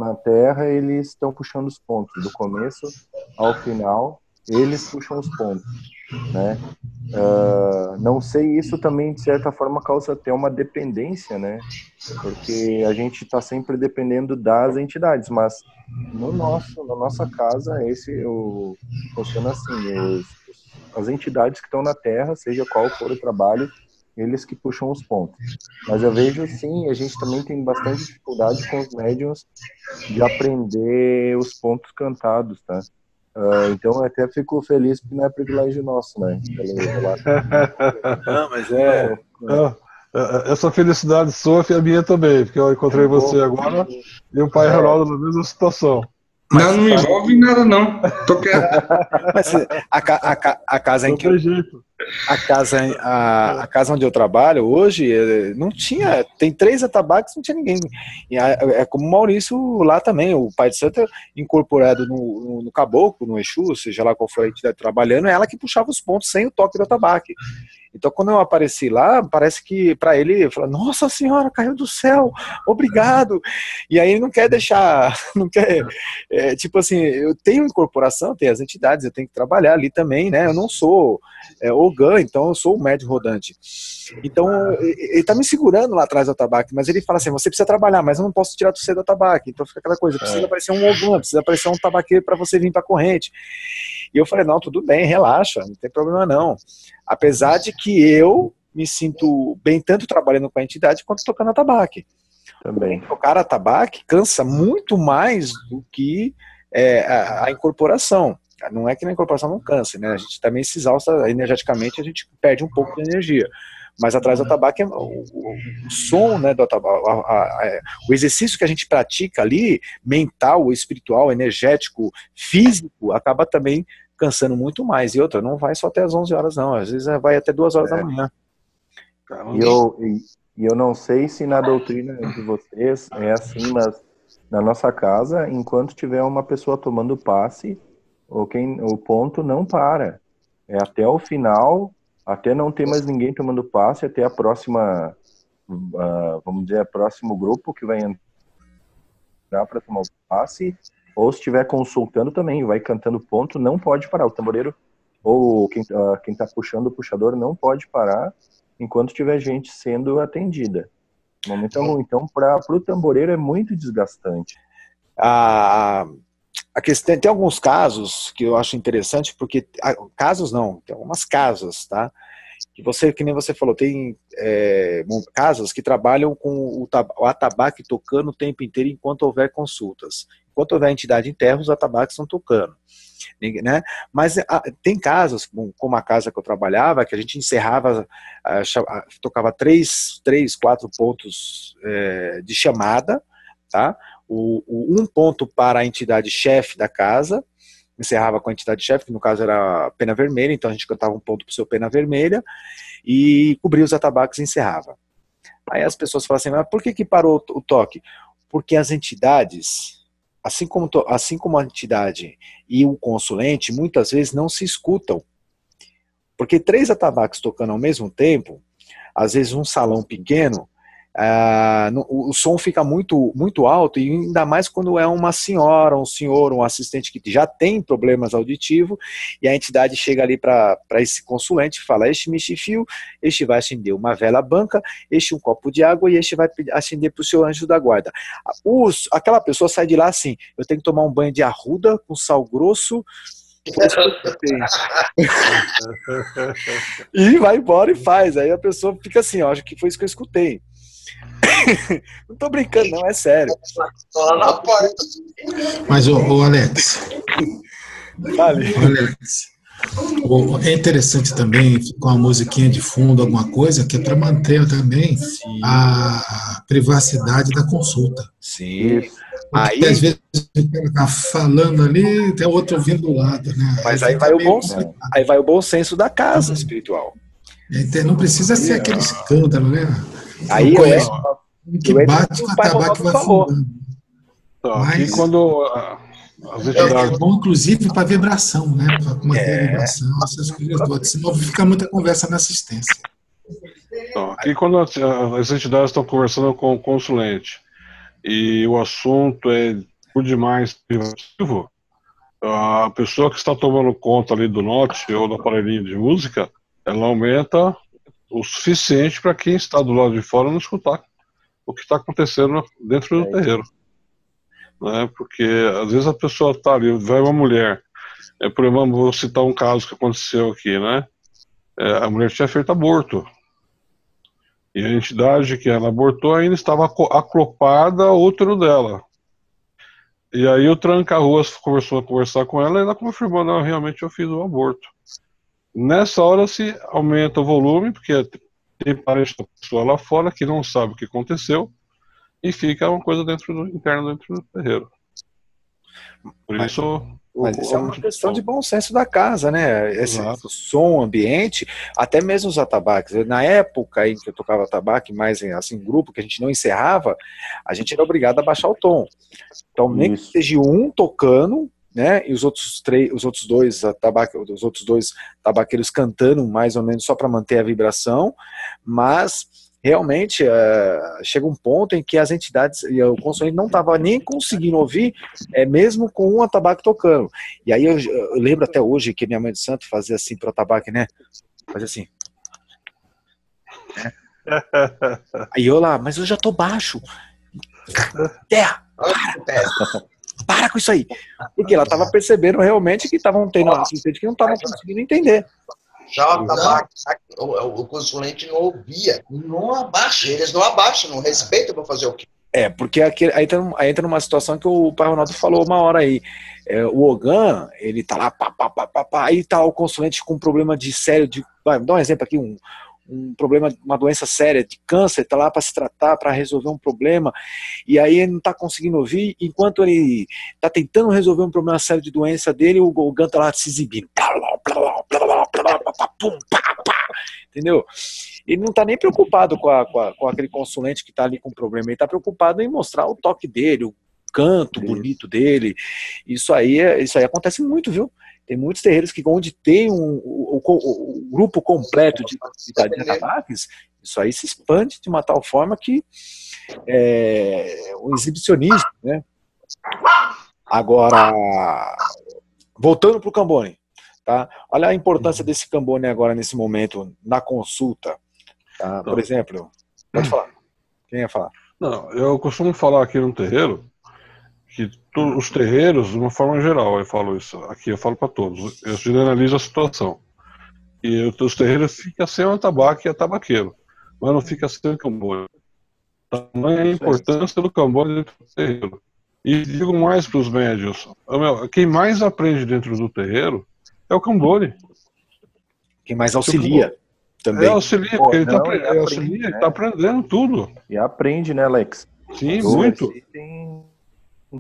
na Terra, eles estão puxando os pontos, do começo ao final, eles puxam os pontos, né? Não sei, isso também, de certa forma, causa até uma dependência, né? Porque a gente está sempre dependendo das entidades, mas na nossa casa, funciona assim, as entidades que estão na Terra, seja qual for o trabalho, eles que puxam os pontos. Mas eu vejo, sim, a gente também tem bastante dificuldade com os médiuns de aprender os pontos cantados, tá? Então eu até fico feliz porque não é privilégio nosso, né? Pelo relato. Não, mas essa felicidade sua é a minha também, porque eu encontrei você agora e o pai Ronaldo na mesma situação. Não me envolve em nada, não. Tô quieto. Mas a casa em que a casa onde eu trabalho hoje não tinha, tem 3 atabaques, não tinha ninguém. E é como o Maurício lá também, o pai de santo incorporado no caboclo, no Exu, seja lá qual for a entidade trabalhando, é ela que puxava os pontos sem o toque do atabaque. Então, quando eu apareci lá, parece que para ele fala: nossa senhora, caiu do céu, obrigado. E aí ele não quer deixar, não quer, tipo assim, eu tenho incorporação, tenho as entidades, eu tenho que trabalhar ali também, né? Eu não sou Ogã, então eu sou o médium rodante. Então, ele tá me segurando lá atrás do atabaque, mas ele fala assim: você precisa trabalhar, mas eu não posso tirar você do atabaque. Então fica aquela coisa, precisa aparecer um Ogã, precisa aparecer um tabaqueiro para você vir para a corrente. E eu falei: não, tudo bem, relaxa, não tem problema não. Apesar de que eu me sinto bem tanto trabalhando com a entidade quanto tocando atabaque. Também. Tocar atabaque cansa muito mais do que a incorporação. Não é que na incorporação não canse, né? A gente também se exausta energeticamente, a gente perde um pouco de energia. Mas atrás do atabaque, o som, né, do atabaque, o exercício que a gente pratica ali, mental, espiritual, energético, físico, acaba também cansando muito mais. E outra, não vai só até as 11 horas, não. Às vezes vai até 2 horas da manhã. E eu não sei se na doutrina de vocês é assim, mas na nossa casa, enquanto tiver uma pessoa tomando passe, o ponto não para. É até o final, até não ter mais ninguém tomando passe, até a próxima, vamos dizer, próximo grupo que vai entrar para tomar o passe, ou se estiver consultando também, vai cantando ponto, não pode parar. O tamboreiro, ou quem está puxando o puxador, não pode parar enquanto tiver gente sendo atendida. O momento é ruim. Então, para o tamboreiro é muito desgastante. A questão, tem alguns casos que eu acho interessante, porque casos não, tem algumas casas, tá? Que nem você falou, tem casas que trabalham com o atabaque tocando o tempo inteiro enquanto houver consultas. Enquanto houver entidade em terra, os atabaques estão tocando. Né? Mas tem casos, como a casa que eu trabalhava, que a gente encerrava, tocava 3, 4 pontos de chamada, tá? Um ponto para a entidade chefe da casa, encerrava com a entidade chefe, que no caso era Pena Vermelha, então a gente cantava um ponto para o seu Pena Vermelha, e cobria os atabaques e encerrava. Aí as pessoas falam assim: mas por que parou o toque? Porque as entidades, assim como a entidade e o consulente, muitas vezes não se escutam. Porque 3 atabaques tocando ao mesmo tempo, às vezes um salão pequeno, o som fica muito, muito alto, e ainda mais quando é uma senhora, um senhor, um assistente que já tem problemas auditivos, e a entidade chega ali para esse consulente e fala: este mexifio, este vai acender uma vela branca, este um copo de água, e este vai acender para o seu anjo da guarda. Aquela pessoa sai de lá assim: eu tenho que tomar um banho de arruda com sal grosso, e vai embora e faz. Aí a pessoa fica assim: ó, acho que foi isso que eu escutei. Não tô brincando, não, é sério. Mas o Alex, Vale. Alex, é interessante também com a musiquinha de fundo, alguma coisa, que é para manter também a privacidade da consulta. Sim. Porque às vezes o cara tá falando ali, tem outro ouvindo do lado, né? Mas aí vai o bom senso da casa espiritual. Não precisa ser aquele escândalo, né? Aí que bate com a tabaco vai afundando. Mas quando as entidades... É bom, inclusive, para vibração, né? Para manter a vibração, essas coisas todas. Senão fica muita conversa na assistência. Aqui, quando as entidades estão conversando com o consulente e o assunto é por demais privativo, a pessoa que está tomando conta ali do note ou do aparelhinho de música, ela aumenta o suficiente para quem está do lado de fora não escutar o que está acontecendo dentro do terreiro. Né? Porque às vezes a pessoa está ali, vai uma mulher, por exemplo, vou citar um caso que aconteceu aqui, né? A mulher tinha feito aborto. E a entidade que ela abortou ainda estava aclopada ao útero dela. E aí o tranca-ruas começou a conversar com ela e ela confirmou, não, realmente eu fiz o aborto. Nessa hora se aumenta o volume, porque tem parente da pessoa lá fora que não sabe o que aconteceu e fica uma coisa interna dentro do terreiro. Por isso... Mas isso é uma questão de bom senso da casa, né? Esse som, ambiente, até mesmo os atabaques. Na época em que eu tocava atabaque, mais assim, em grupo, que a gente não encerrava, a gente era obrigado a baixar o tom. Então, nem que seja um tocando, né? E os outros dois tabaqueiros cantando, mais ou menos, só para manter a vibração, mas realmente chega um ponto em que as entidades e o consulente não estava nem conseguindo ouvir, mesmo com um atabaque tocando. E aí eu lembro até hoje que minha mãe de santo fazia assim para o atabaque, né? Fazia assim. Aí eu lá, mas eu já tô baixo. Terra, para com isso aí. Porque ela estava percebendo realmente que estavam tendo assistente que não estavam conseguindo entender. Já o consulente não ouvia, não abaixa, eles não abaixam, não respeitam para fazer o quê? Porque aí entra numa situação que o pai Ronaldo falou uma hora aí. O Ogan, ele tá lá, aí tá o consulente com um problema sério, vai, dá um exemplo aqui, um problema, uma doença séria de câncer, tá lá para se tratar, para resolver um problema, e aí ele não tá conseguindo ouvir, enquanto ele tá tentando resolver um problema sério de doença dele, o Ogan tá lá se exibindo. Entendeu? Ele não está nem preocupado com aquele consulente que está ali com o problema, ele está preocupado em mostrar o toque dele, o canto bonito dele. Isso aí acontece muito, viu? Tem muitos terreiros que onde tem o grupo completo de atabaques, isso aí se expande de uma tal forma que o exibicionismo, né? Agora, voltando para o Cambone. Tá? Olha a importância desse Cambone agora nesse momento, na consulta. Tá? Por exemplo, pode falar. Quem ia falar? Não, eu costumo falar aqui no terreiro que os terreiros, de uma forma geral, eu falo isso, aqui eu falo para todos, eu generalizo a situação. E os terreiros ficam sem o atabaque e tabaqueiro, mas não fica sem o Cambone. Tamanha a importância do Cambone dentro do terreiro. E digo mais para os médios, quem mais aprende dentro do terreiro é o Cambone. Quem mais auxilia também. Auxilia, porque ele está aprendendo tudo. E aprende, né, Alex? Sim, muito.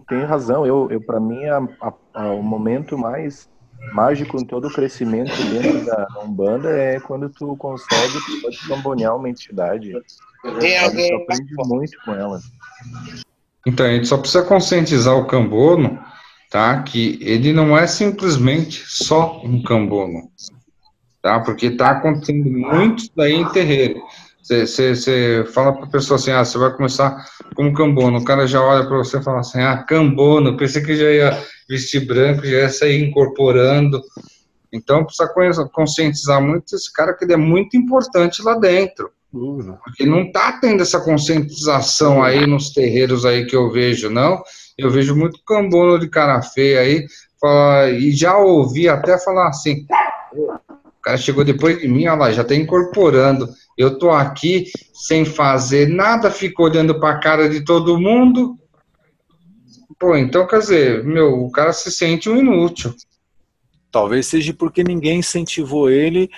Tem razão. Para mim, o momento mais mágico em todo o crescimento dentro da Umbanda é quando tu consegue cambonear uma entidade. Tu aprende muito com ela. Então, a gente só precisa conscientizar o cambono, tá? Que ele não é simplesmente só um cambono, tá? Porque tá acontecendo muito daí em terreiro. Você fala pra pessoa assim, você vai começar como cambono, o cara já olha pra você e fala assim, cambono, pensei que já ia vestir branco, já ia sair incorporando. Então, precisa conscientizar muito esse cara, que ele é muito importante lá dentro. Porque não tá tendo essa conscientização aí nos terreiros aí que eu vejo, não. Eu vejo muito cambono de cara feia aí, e já ouvi até falar assim, o cara chegou depois de mim, olha lá, já tá incorporando, eu tô aqui sem fazer nada, fico olhando pra cara de todo mundo. Pô, então, quer dizer, o cara se sente um inútil. Talvez seja porque ninguém incentivou ele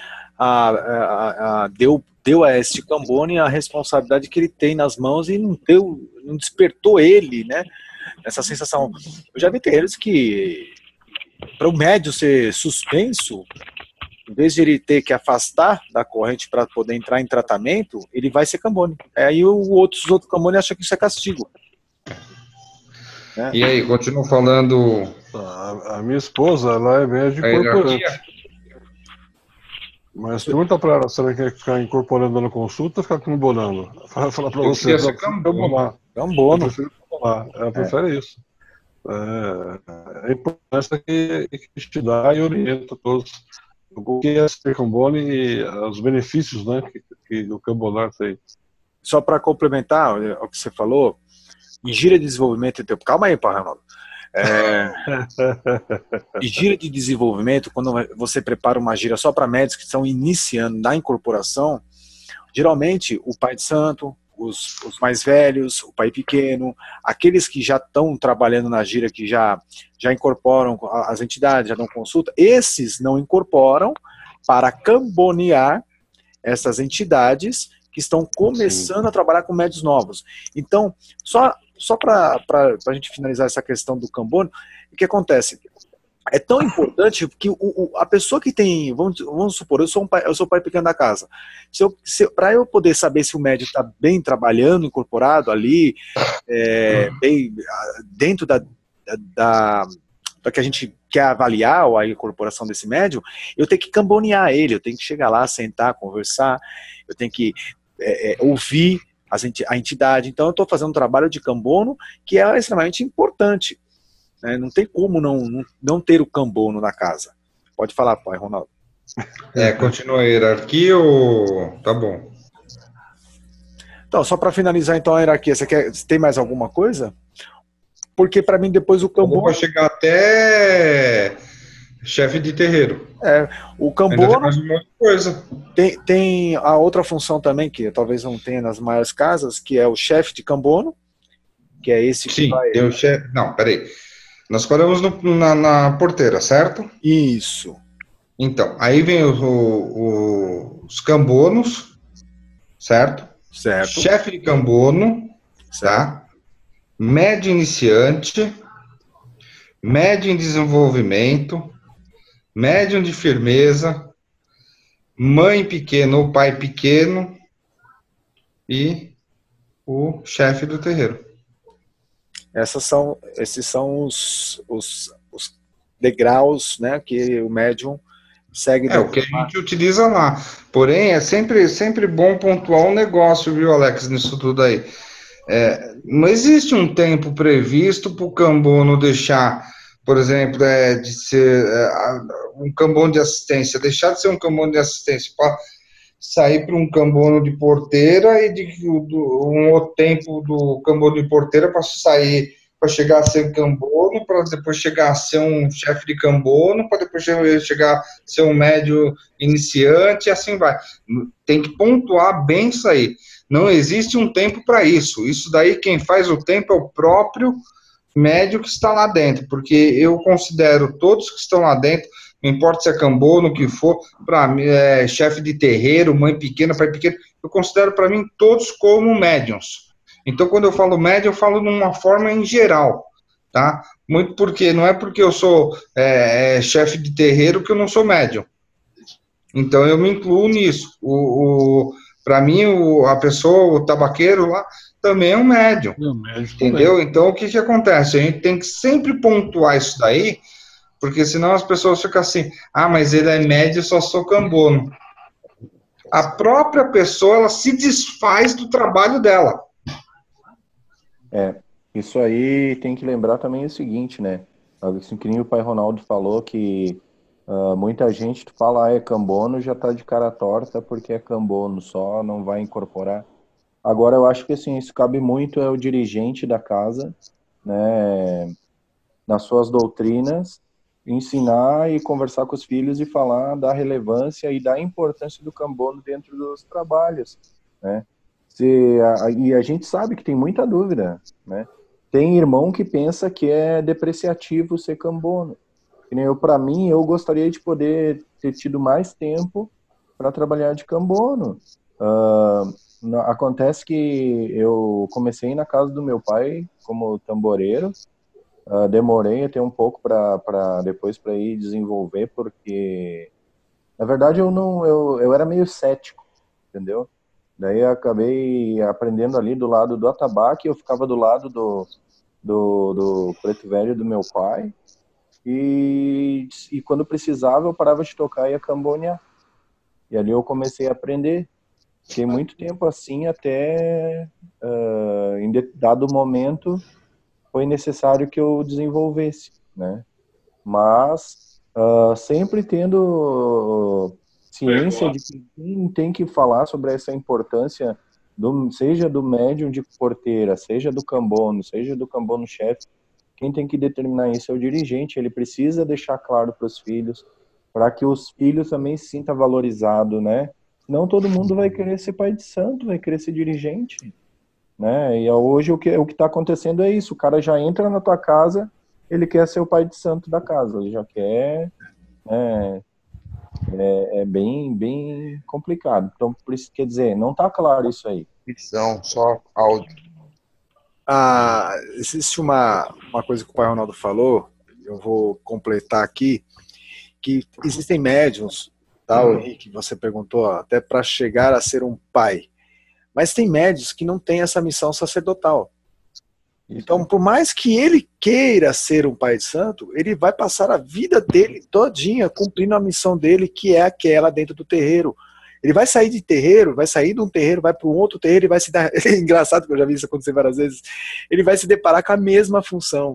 deu a este Cambone a responsabilidade que ele tem nas mãos e não despertou ele, né? Essa sensação. Eu já vi terreiros que, para o médio ser suspenso, em vez de ele ter que afastar da corrente para poder entrar em tratamento, ele vai ser Cambone. Aí os outros Cambone acham que isso é castigo. Né? E aí, continua falando. A minha esposa, ela é médica incorporante. Mas pergunta pra ela se ela quer ficar incorporando na consulta ou ficar cambonando. Ela fala pra você, Cambono. Cambono. Ela prefere isso. a importância que te dá e orienta todos o que é ser cambone e os benefícios, né, que o cambonar tem. Só para complementar o que você falou, em gira de desenvolvimento, calma aí, Ronaldo. Em gira de desenvolvimento, quando você prepara uma gira só para médicos que estão iniciando na incorporação, geralmente o pai de santo, os mais velhos, o pai pequeno, aqueles que já estão trabalhando na gira, que já incorporam as entidades, já dão consulta, esses não incorporam para cambonear essas entidades que estão começando a trabalhar com médios novos. Então, só para a gente finalizar essa questão do cambone, o que acontece? É tão importante que a pessoa que tem, vamos supor, eu sou o pai pequeno da casa. Para eu poder saber se o médico está bem trabalhando, incorporado ali, bem dentro da que a gente quer avaliar a incorporação desse médium, eu tenho que cambonear ele, eu tenho que chegar lá, sentar, conversar, eu tenho que ouvir a entidade. Então eu estou fazendo um trabalho de cambono que é extremamente importante. Não tem como não ter o cambono na casa. Pode falar, pai, Ronaldo. Continua a hierarquia ou... Tá bom. Então, só para finalizar então a hierarquia, você tem mais alguma coisa? Porque para mim depois o cambono... Vai chegar até chefe de terreiro. O cambono... Ainda tem mais um monte de coisa. Tem a outra função também, que talvez não tenha nas maiores casas, que é o chefe de cambono, que é esse que vai... tem o chefe... Não, peraí. Nós paramos na porteira, certo? Isso. Então, aí vem os cambonos, certo? Certo. Chefe de cambono, tá? Médio iniciante, médio em desenvolvimento, médium de firmeza, mãe pequena ou pai pequeno e o chefe do terreiro. Esses são os degraus, né, que o médium segue. O que a gente utiliza lá. Porém, é sempre bom pontuar um negócio, viu, Alex, nisso tudo aí. Não existe um tempo previsto para o cambono deixar, por exemplo, de ser um cambono de assistência, deixar de ser um cambono de assistência para sair para um cambono de porteira e um outro tempo do cambono de porteira para sair, para chegar a ser cambono, para depois chegar a ser um chefe de cambono, para depois chegar a ser um médio iniciante, e assim vai. Tem que pontuar bem isso aí. Não existe um tempo para isso. Isso daí, quem faz o tempo é o próprio médio que está lá dentro, porque eu considero todos que estão lá dentro, não importa se é cambono, o que for, para mim, chefe de terreiro, mãe pequena, pai pequeno, eu considero para mim todos como médiums. Então, quando eu falo médium, eu falo de uma forma em geral, tá? Muito porque, não é porque eu sou chefe de terreiro que eu não sou médium. Então, eu me incluo nisso. Para mim, a pessoa, o tabaqueiro lá, também é um médium. Entendeu? Também. Então, o que acontece? A gente tem que sempre pontuar isso daí, porque senão as pessoas ficam assim, mas ele é médio, só sou cambono. A própria pessoa, ela se desfaz do trabalho dela. Isso aí tem que lembrar também o seguinte, né? Assim, que nem o pai Ronaldo falou que muita gente fala, é cambono, já tá de cara torta porque é cambono só, não vai incorporar. Agora, eu acho que assim, isso cabe muito ao dirigente da casa, né? Nas suas doutrinas, ensinar e conversar com os filhos e falar da relevância e da importância do cambono dentro dos trabalhos, né? E a gente sabe que tem muita dúvida, né? Tem irmão que pensa que é depreciativo ser cambono. Para mim, eu gostaria de poder ter tido mais tempo para trabalhar de cambono. Acontece que eu comecei na casa do meu pai como tamboreiro. Demorei até um pouco para depois para ir desenvolver, porque na verdade eu era meio cético, entendeu? Daí eu acabei aprendendo ali do lado do atabaque, eu ficava do lado do preto velho do meu pai, e quando precisava eu parava de tocar e ia cambonear. E ali eu comecei a aprender. Fiquei muito tempo assim até em dado momento foi necessário que eu desenvolvesse, né? Mas sempre tendo ciência de que quem tem que falar sobre essa importância, seja do médium de porteira, seja do cambono, seja do cambono-chefe, quem tem que determinar isso é o dirigente. Ele precisa deixar claro para os filhos, para que os filhos também se sintam valorizados, né? Senão todo mundo vai querer ser pai de santo, vai querer ser dirigente, né? E hoje o que está acontecendo é isso, o cara já entra na tua casa, ele quer ser o pai de santo da casa, ele já quer, né? É bem complicado. Então, por isso, quer dizer, não está claro isso aí. Não, só áudio. Existe uma coisa que o pai Ronaldo falou, eu vou completar aqui, que existem médiuns, tá, Henrique, você perguntou, até para chegar a ser um pai. Mas tem médiuns que não têm essa missão sacerdotal. Então, por mais que ele queira ser um pai de santo, ele vai passar a vida dele todinha cumprindo a missão dele, que é aquela dentro do terreiro. Ele vai sair de terreiro, vai sair de um terreiro, vai para um outro terreiro e vai se dar... É engraçado, que eu já vi isso acontecer várias vezes. Ele vai se deparar com a mesma função.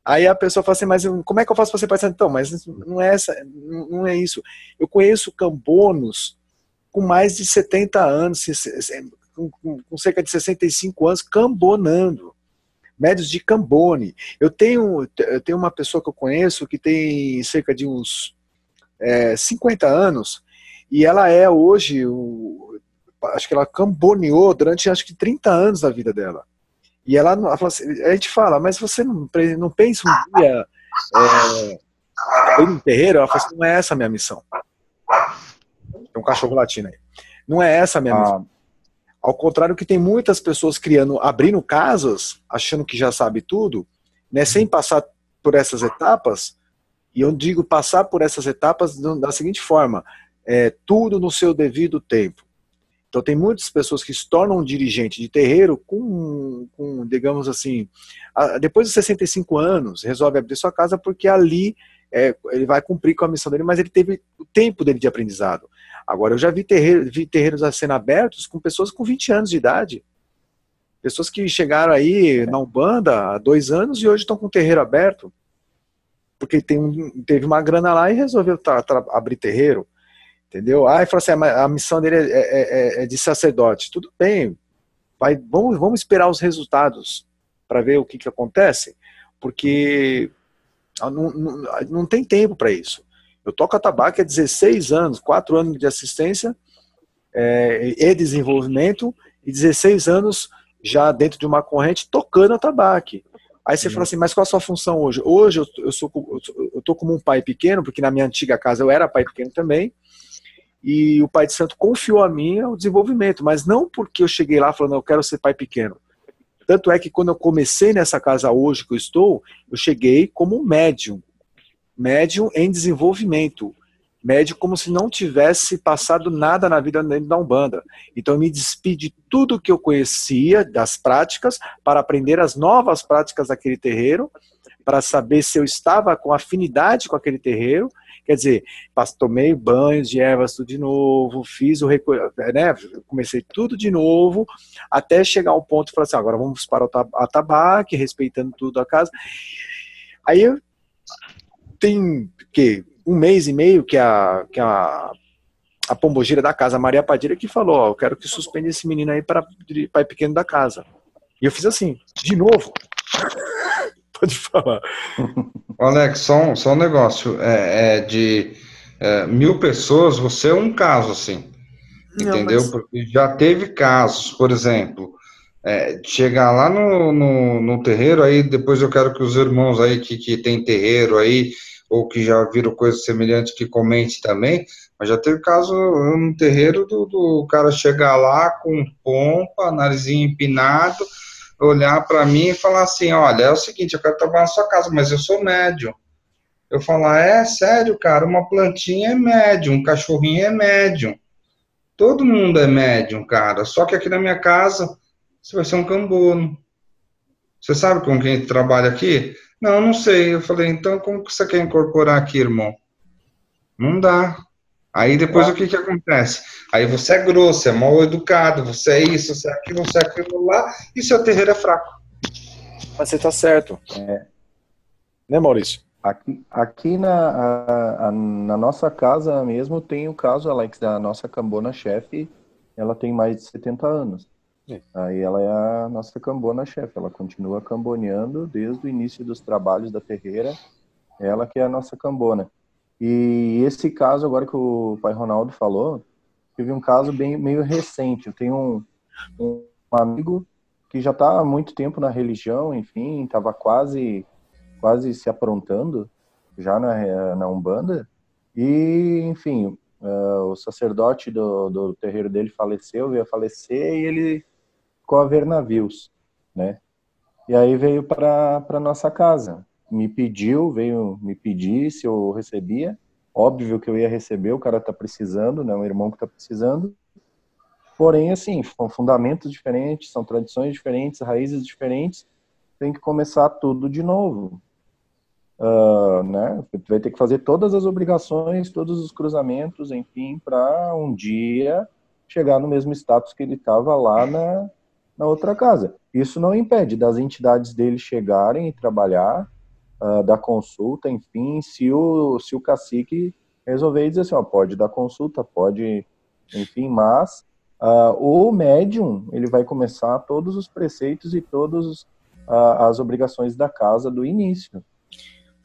Aí a pessoa fala assim, mas como é que eu faço para ser pai de santo? Então, mas não é isso. Eu conheço cambonos com mais de 70 anos, com cerca de 65 anos, cambonando. Médios de Cambone. Eu tenho uma pessoa que eu conheço que tem cerca de uns 50 anos, e ela é hoje, acho que ela camboneou durante acho que 30 anos da vida dela. E ela fala assim, a gente fala, mas você não pensa um dia ir no terreiro? Ela fala assim, não é essa a minha missão. Tem um cachorro latindo aí. Não é essa a minha missão. Ao contrário que tem muitas pessoas abrindo casas, achando que já sabe tudo, né, sem passar por essas etapas, e eu digo passar por essas etapas da seguinte forma, tudo no seu devido tempo. Então tem muitas pessoas que se tornam um dirigente de terreiro com digamos assim, depois de 65 anos, resolve abrir sua casa porque ali ele vai cumprir com a missão dele, mas ele teve o tempo dele de aprendizado. Agora, eu já vi terreiros sendo abertos com pessoas com 20 anos de idade. Pessoas que chegaram aí na Umbanda há 2 anos e hoje estão com o terreiro aberto. Porque teve uma grana lá e resolveu abrir terreiro. Entendeu? Aí falou assim, a missão dele é de sacerdote. Tudo bem, vamos esperar os resultados para ver o que acontece. Porque não tem tempo para isso. Eu toco atabaque há 16 anos, 4 anos de assistência e desenvolvimento, e 16 anos já dentro de uma corrente tocando atabaque. Aí você fala assim, mas qual a sua função hoje? Hoje eu tô como um pai pequeno, porque na minha antiga casa eu era pai pequeno também, e o pai de santo confiou a mim o desenvolvimento, mas não porque eu cheguei lá falando, eu quero ser pai pequeno. Tanto é que quando eu comecei nessa casa hoje que eu cheguei como médium em desenvolvimento, médium como se não tivesse passado nada na vida dentro da Umbanda. Então eu me despi de tudo que eu conhecia, das práticas, para aprender as novas práticas daquele terreiro, para saber se eu estava com afinidade com aquele terreiro, quer dizer, tomei banhos de ervas tudo de novo, fiz comecei tudo de novo, até chegar ao ponto de falar assim, agora vamos para o atabaque, respeitando tudo a casa. Aí tem 1 mês e meio que a pombogira da casa, Maria Padilha, que falou, eu quero que suspenda esse menino aí para pai pequeno da casa. E eu fiz assim, de novo. Pode falar. Alex, só um negócio, de 1000 pessoas, você é um caso, assim, entendeu? Mas... Porque já teve casos, por exemplo, chegar lá no terreiro, aí depois eu quero que os irmãos aí que tem terreiro aí, ou que já viram coisa semelhante, que comente também, mas já teve caso no terreiro do cara chegar lá com pompa, narizinho empinado, olhar para mim e falar assim, olha, é o seguinte, eu quero trabalhar na sua casa, mas eu sou médium. Eu falar, sério, cara, uma plantinha é médium, um cachorrinho é médium. Todo mundo é médium, cara, só que aqui na minha casa, você vai ser um cambono. Você sabe com quem trabalha aqui? Não sei. Eu falei, então como que você quer incorporar aqui, irmão? Não dá. Aí depois o que acontece? Aí você é grosso, é mal educado, você é isso, você é aquilo lá, e seu terreiro é fraco. Mas você está certo. Né, Maurício? Aqui na nossa casa mesmo tem o caso, Alex, da nossa cambona-chefe. Ela tem mais de 70 anos. Aí ela é a nossa cambona-chefe. Ela continua camboneando desde o início dos trabalhos da terreira. Ela que é a nossa cambona. E esse caso agora que o pai Ronaldo falou, teve um caso meio recente. Eu tenho um amigo que já está há muito tempo na religião, enfim, estava quase se aprontando já na Umbanda, e, enfim, o sacerdote do terreiro dele veio a falecer, e ele ficou a ver navios, né? E aí veio para nossa casa, veio me pedir se eu recebia, óbvio que eu ia receber, o cara está precisando, né? Um irmão que está precisando, porém, assim, são fundamentos diferentes, são tradições diferentes, raízes diferentes, tem que começar tudo de novo. Né? Vai ter que fazer todas as obrigações, todos os cruzamentos, enfim, para um dia chegar no mesmo status que ele estava lá na outra casa. Isso não impede das entidades dele chegarem e trabalhar, dar consulta, enfim, se o cacique resolver dizer assim, ó, pode dar consulta, pode, enfim, mas o médium, ele vai começar todos os preceitos e todas as obrigações da casa do início.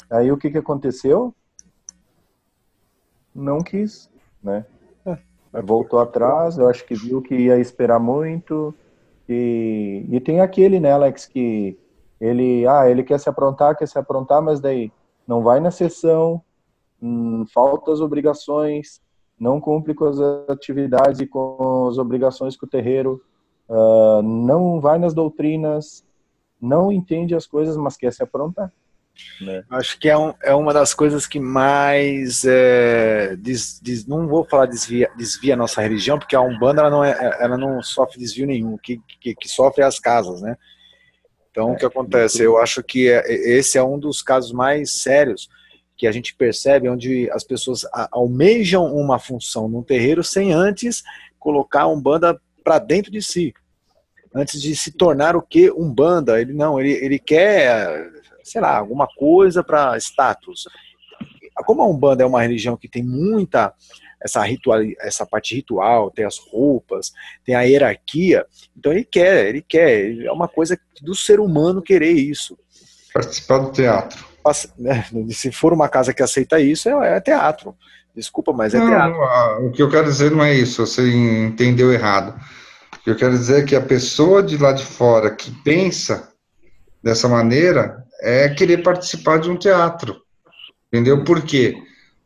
Aí o que aconteceu? Não quis, né? Voltou atrás, eu acho que viu que ia esperar muito. E tem aquele, né, Alex, que ele quer se aprontar, mas daí não vai na sessão, falta as obrigações, não cumpre com as atividades e com as obrigações com o terreiro, não vai nas doutrinas, não entende as coisas, mas quer se aprontar. Né? Acho que é uma das coisas que mais não vou falar desvia a nossa religião, porque a Umbanda ela não sofre desvio nenhum, o que sofre é as casas, né? Então o que acontece? Eu acho que esse é um dos casos mais sérios que a gente percebe, onde as pessoas almejam uma função num terreiro sem antes colocar a Umbanda para dentro de si, antes de se tornar o que Umbanda. Ele quer, sei lá, alguma coisa para status. Como a Umbanda é uma religião que tem muita essa parte ritual, tem as roupas, tem a hierarquia, então ele quer, é uma coisa do ser humano querer isso. Participar do teatro. Se for uma casa que aceita isso, é teatro. Desculpa, mas é teatro. O que eu quero dizer não é isso, você entendeu errado. O que eu quero dizer é que a pessoa de lá de fora que pensa dessa maneira é querer participar de um teatro, entendeu? Por quê?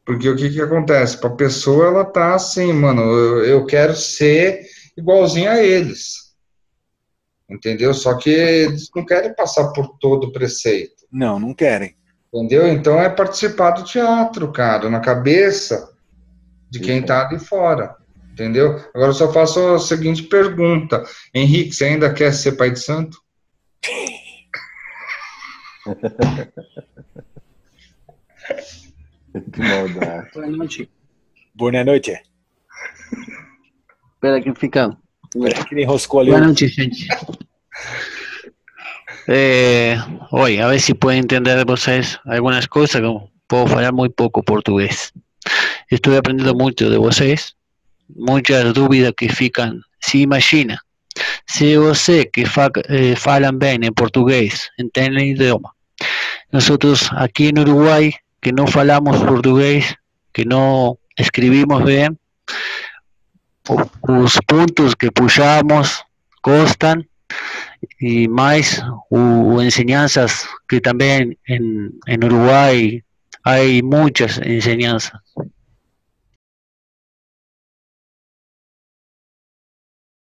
Porque o que acontece? Para a pessoa, ela tá assim, mano, eu quero ser igualzinho a eles, entendeu? Só que eles não querem passar por todo o preceito. Não querem. Entendeu? Então é participar do teatro, cara, na cabeça de quem tá ali fora, entendeu? Agora eu só faço a seguinte pergunta: Henrique, você ainda quer ser pai de santo? Que maldade. Boa noite. Boa noite. Espera que fica. Que nem enroscou ali. Boa noite, gente. Oye, a ver si pueden entender vocês algunas cosas, que puedo falar muy poco portugués. Estoy aprendiendo mucho de vocês, muchas dúvidas que ficam. Se imagina, se você que falam bem em português, entende o idioma. Nosotros aquí en Uruguay, que no falamos portugués, que no escribimos bien, los puntos que puxamos costan, y más enseñanzas que también en Uruguay hay muchas enseñanzas.